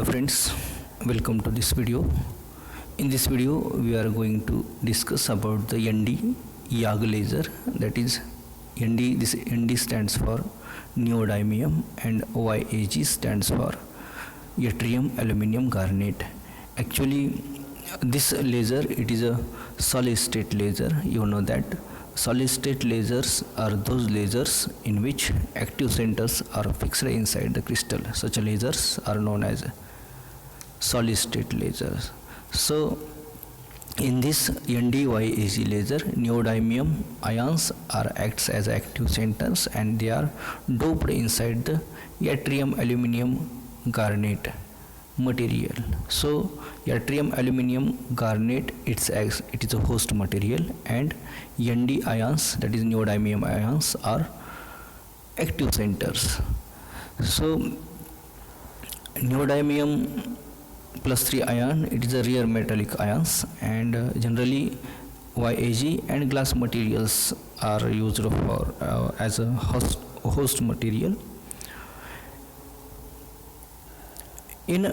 Hello friends, welcome to this video. In this video we are going to discuss about the ND YAG laser, that is ND. This ND stands for neodymium and YAG stands for yttrium aluminum garnet. Actually this laser, it is a solid state laser. You know that solid state lasers are those lasers in which active centers are fixed inside the crystal. Such lasers are known as solid state lasers. So in this ND-YAG laser, neodymium ions are acts as active centers and they are doped inside the yttrium aluminum garnet material. So yttrium aluminum garnet, it is a host material, and ND ions, that is neodymium ions, are active centers. So neodymium +3 ion, it is a rare metallic ions, and generally YAG and glass materials are used for as a host material. In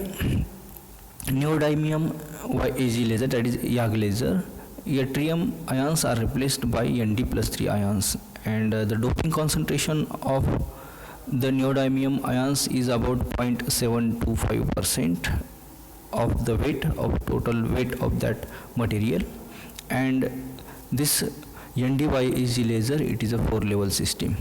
neodymium YAG laser, that is YAG laser, yttrium ions are replaced by ND+3 ions, and the doping concentration of the neodymium ions is about 0.725% of the total weight of that material. And this ND-YAG laser, it is a 4-level system.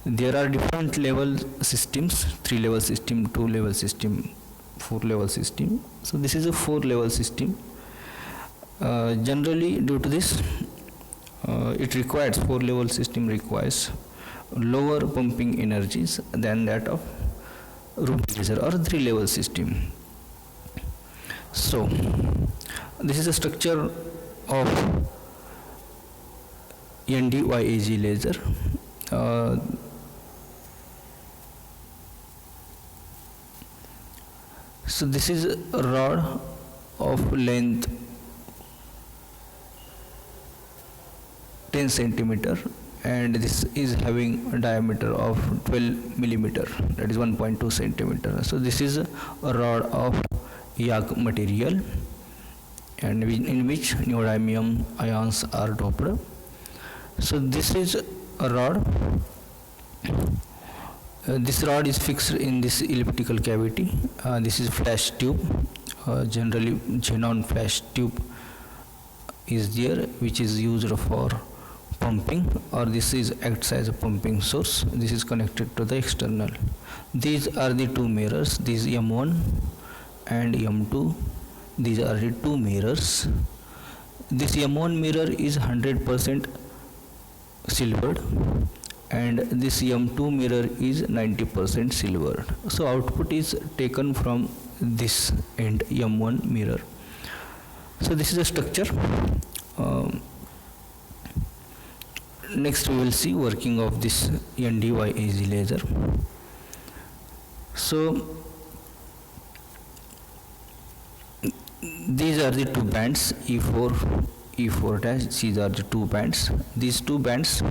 There are different level systems: 3-level system, 2-level system, 4-level system. So this is a 4-level system. Generally, due to this, 4-level system requires lower pumping energies than that of Ruby laser or 3-level system. So this is the structure of ND-YAG laser. So this is a rod of length 10 centimeter, and this is having a diameter of 12 millimeter, that is 1.2 centimeter. So this is a rod of YAG material, and in which neodymium ions are doped. So this is a rod. This rod is fixed in this elliptical cavity. This is flash tube. Generally xenon flash tube is there, which is used for pumping, or this is acts as a pumping source. This is connected to the external. These are the two mirrors, these M1 and M2. These are the two mirrors. This M1 mirror is 100% silvered, and this M2 mirror is 90% silvered. So output is taken from this end M1 mirror. So this is a structure. Next we will see working of this ND-YAG laser. So these are the two bands, E4, E4 dash. These are the two bands. These two bands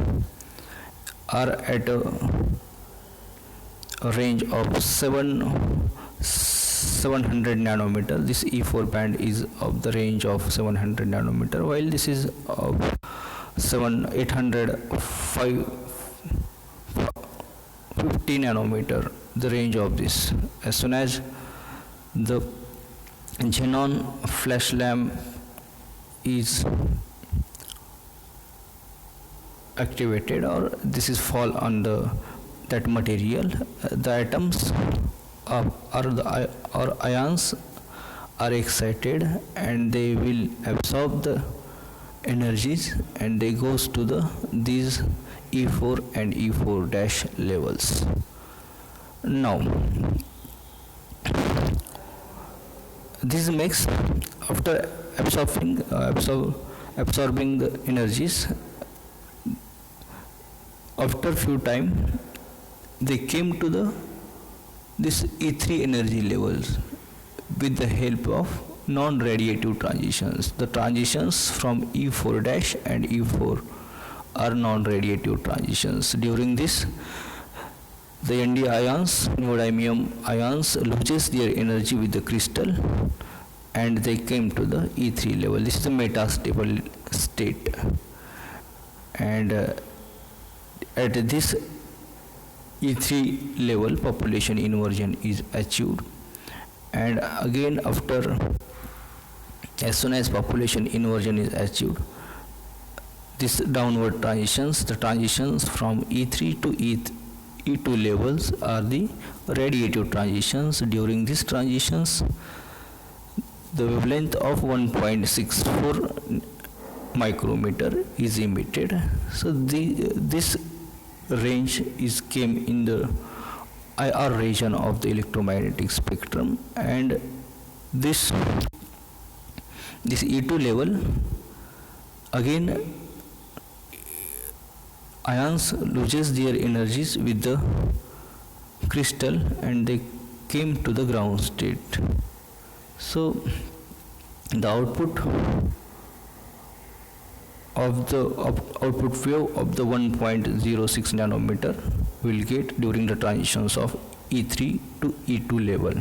are at a range of 700 nanometer. This E4 band is of the range of 700 nanometer, while this is of 850 nanometer, the range of this. As soon as the xenon flash lamp is activated, or this is fall on that material, the atoms or ions are excited, and they will absorb the energies, and they goes to these E4 and E4 dash levels. Now this makes, after absorbing the energies, after few time they came to this E3 energy levels with the help of non-radiative transitions. The transitions from E4 dash and E4 are non-radiative transitions. During this, The Nd ions, neodymium ions, loses their energy with the crystal and they came to the E3 level. This is the metastable state, and at this E3 level population inversion is achieved. And again, after, as soon as population inversion is achieved, this downward transitions, the transitions from E3 to E2 levels are the radiative transitions. During these transitions, the wavelength of 1.64 micrometer is emitted. So this range is came in the IR region of the electromagnetic spectrum, and this E2 level, again ions loses their energies with the crystal and they came to the ground state. So the output of the output wave of the 1.06 nanometer will get during the transitions of E3 to E2 level.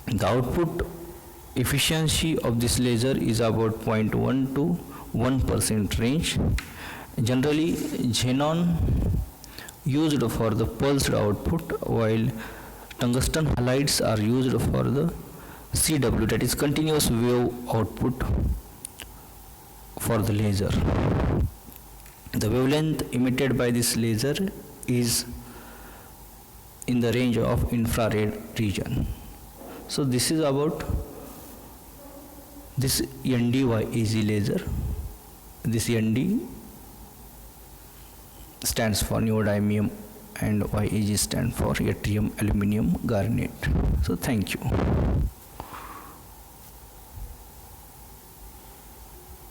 The output efficiency of this laser is about 0.1 to 1% range. Generally, xenon used for the pulsed output, while tungsten halides are used for the CW, that is continuous wave output for the laser. The wavelength emitted by this laser is in the range of infrared region. So this is about this ND-YAG laser. This ND stands for neodymium and YAG stands for yttrium aluminum garnet. So thank you.